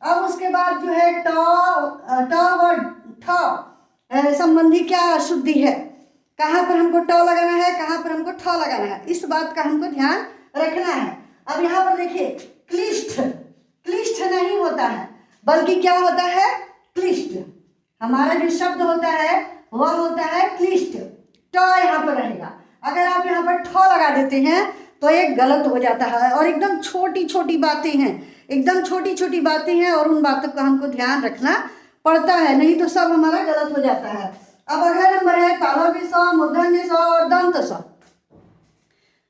अब उसके बाद जो है ट व ठ संबंधी क्या अशुद्धि है, कहाँ पर हमको ट लगाना है, कहाँ पर हमको ठ लगाना है, इस बात का हमको ध्यान रखना है। अब यहाँ पर देखिए क्लिष्ट, क्लिष्ट नहीं होता है बल्कि क्या होता है, क्लिष्ट। हमारा जो शब्द होता है वह होता है क्लिष्ट। ट यहाँ पर रहेगा। अगर आप यहाँ पर ठ लगा देते हैं तो एक गलत हो जाता है। और एकदम छोटी छोटी बातें हैं, एकदम छोटी छोटी बातें हैं और उन बातों का हमको ध्यान रखना पड़ता है, नहीं तो सब हमारा गलत हो जाता है। अब अगला नंबर है तालव्य स, मूर्धन्य स और दंत स।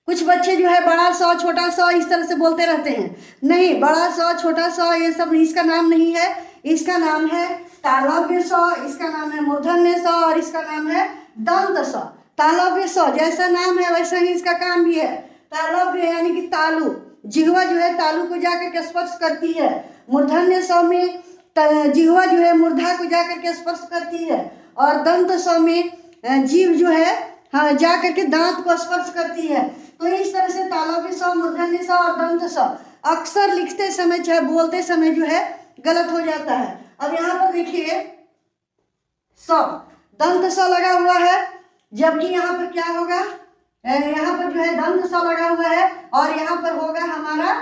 कुछ बच्चे जो है बड़ा स छोटा स इस तरह से बोलते रहते हैं। नहीं, बड़ा स छोटा स ये सब इसका नाम नहीं है, इसका नाम है तालव्य स, इसका नाम है मूर्धन्य स और इसका नाम है दंत स। तालव्य स जैसा नाम है वैसा ही इसका काम भी है। तालव्य यानी कि तालु, जिह्वा जो है तालु को जाकर के स्पर्श करती है। मूर्धन्य स में जिह्वा जो है मूर्धा को जाकर के स्पर्श करती है और दंत स में जीभ जो है हाँ जाकर के दांत को स्पर्श करती है। तो इस तरह से तालव्य स, मूर्धन्य स और दंत स अक्सर लिखते समय चाहे बोलते समय जो है गलत हो जाता है। अब यहाँ पर देखिए स, दंत स लगा हुआ है, जबकि यहाँ पर क्या होगा, यहाँ पर जो है दंत स लगा हुआ है और यहाँ पर होगा हमारा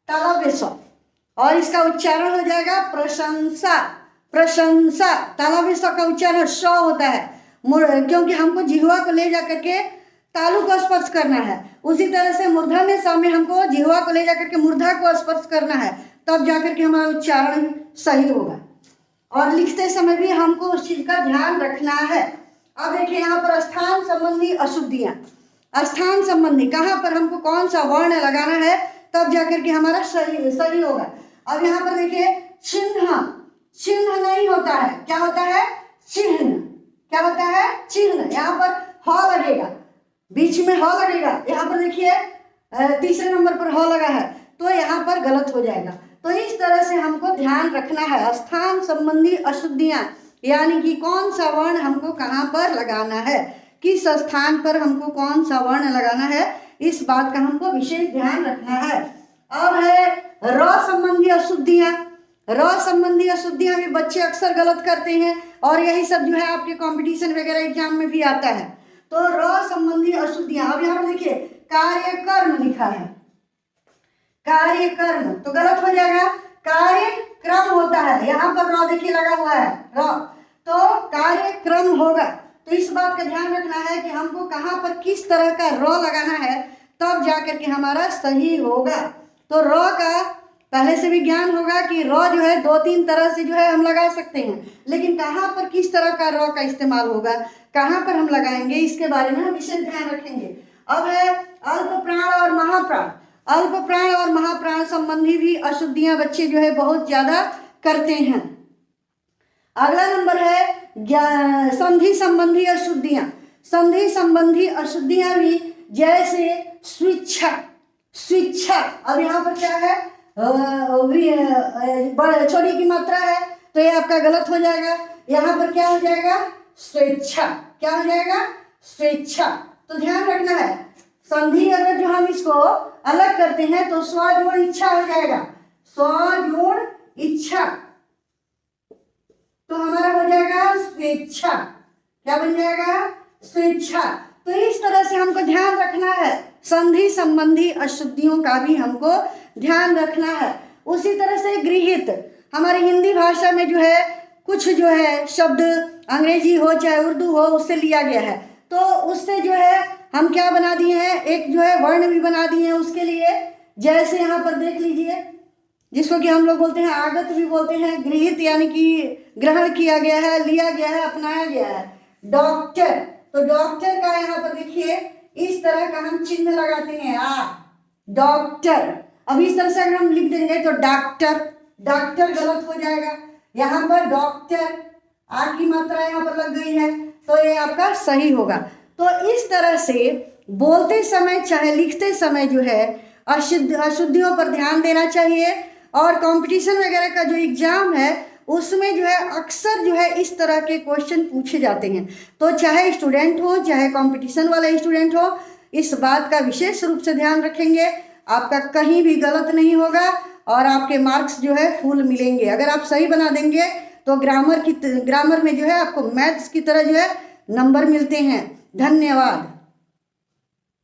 तालव्य स और इसका उच्चारण हो जाएगा प्रशंसा। प्रशंसा, तालव्य स का उच्चारण श होता है क्योंकि हमको जिह्वा को ले जाकर के तालु को स्पर्श करना है। उसी तरह से मूर्धन्य स में हमको जिह्वा को ले जाकर के मूर्धा को स्पर्श करना है, तब जाकर के हमारा उच्चारण सही होगा। और लिखते समय भी हमको उस चीज का ध्यान रखना है। अब देखिए यहाँ पर स्थान संबंधी अशुद्धियां, स्थान संबंधी कहाँ पर हमको कौन सा वर्ण लगाना है तब जाकर के हमारा सही होगा। अब यहाँ पर देखिए चिन्ह, चिन्ह नहीं होता है, क्या होता है, चिन्ह। क्या होता है, चिन्ह। यहाँ पर ह लगेगा, बीच में ह लगेगा। यहाँ पर देखिए तीसरे नंबर पर ह लगा है तो यहाँ पर गलत हो जाएगा। तो इस तरह से हमको ध्यान रखना है स्थान संबंधी अशुद्धियां, यानी कि कौन सा वर्ण हमको कहाँ पर लगाना है, किस स्थान पर हमको कौन सा वर्ण लगाना है, इस बात का हमको विशेष ध्यान रखना है। अब है र संबंधी अशुद्धियां। र संबंधी अशुद्धियां भी बच्चे अक्सर गलत करते हैं और यही सब जो है आपके कंपटीशन वगैरह एग्जाम में भी आता है। तो र संबंधी अशुद्धियां, अब यहाँ पर देखिए कार्यक्रम लिखा है, कार्यक्रम तो गलत हो जाएगा, कार्यक्रम होता है। यहाँ पर र देखिए लगा हुआ है र, तो कार्यक्रम होगा। तो इस बात का ध्यान रखना है कि हमको कहाँ पर किस तरह का र लगाना है तब जाकर के हमारा सही होगा। तो र का पहले से भी ज्ञान होगा कि र जो है दो तीन तरह से जो है हम लगा सकते हैं, लेकिन कहाँ पर किस तरह का र का इस्तेमाल होगा, कहाँ पर हम लगाएंगे, इसके बारे में हम विशेष ध्यान रखेंगे। अब है अल्प प्राण और महाप्राण। अल्प प्राण और महाप्राण संबंधी भी अशुद्धियां बच्चे जो है बहुत ज्यादा करते हैं। अगला नंबर है संधि संबंधी अशुद्धियां। संधि संबंधी अशुद्धियां भी जैसे स्वेच्छा, स्वेच्छा। अब यहाँ पर क्या है, छोटी की मात्रा है तो ये आपका गलत हो जाएगा। यहाँ पर क्या हो जाएगा, स्वेच्छा। क्या हो जाएगा, स्वेच्छा। तो ध्यान रखना है, संधि अगर जो हम इसको अलग करते हैं तो स्व जोड़ इच्छा हो जाएगा, स्व जोड़ इच्छा, तो हमारा हो जाएगा स्वेच्छा। क्या बन जाएगा, स्वेच्छा। तो इस तरह से हमको ध्यान रखना है, संधि संबंधी अशुद्धियों का भी हमको ध्यान रखना है। उसी तरह से गृहीत, हमारी हिंदी भाषा में जो है कुछ जो है शब्द अंग्रेजी हो चाहे उर्दू हो उससे लिया गया है, तो उससे जो है हम क्या बना दिए हैं, एक जो है वर्ण भी बना दिए हैं उसके लिए। जैसे यहाँ पर देख लीजिए, जिसको कि हम लोग बोलते हैं आगत भी बोलते हैं, गृहीत यानी कि ग्रहण किया गया है, लिया गया है, अपनाया गया है। डॉक्टर, तो डॉक्टर का यहाँ पर देखिए इस तरह का हम चिन्ह लगाते हैं, डॉक्टर। अब इस तरह से अगर हम लिख देंगे तो डॉक्टर, डॉक्टर गलत हो जाएगा। यहाँ पर डॉक्टर आ की मात्रा यहाँ पर लग गई है तो ये आपका सही होगा। तो इस तरह से बोलते समय चाहे लिखते समय जो है अशुद्धियों पर ध्यान देना चाहिए। और कंपटीशन वगैरह का जो एग्जाम है उसमें जो है अक्सर जो है इस तरह के क्वेश्चन पूछे जाते हैं। तो चाहे स्टूडेंट हो चाहे कंपटीशन वाला स्टूडेंट हो, इस बात का विशेष रूप से ध्यान रखेंगे, आपका कहीं भी गलत नहीं होगा और आपके मार्क्स जो है फुल मिलेंगे। अगर आप सही बना देंगे तो ग्रामर में जो है आपको मैथ्स की तरह जो है नंबर मिलते हैं। धन्यवाद।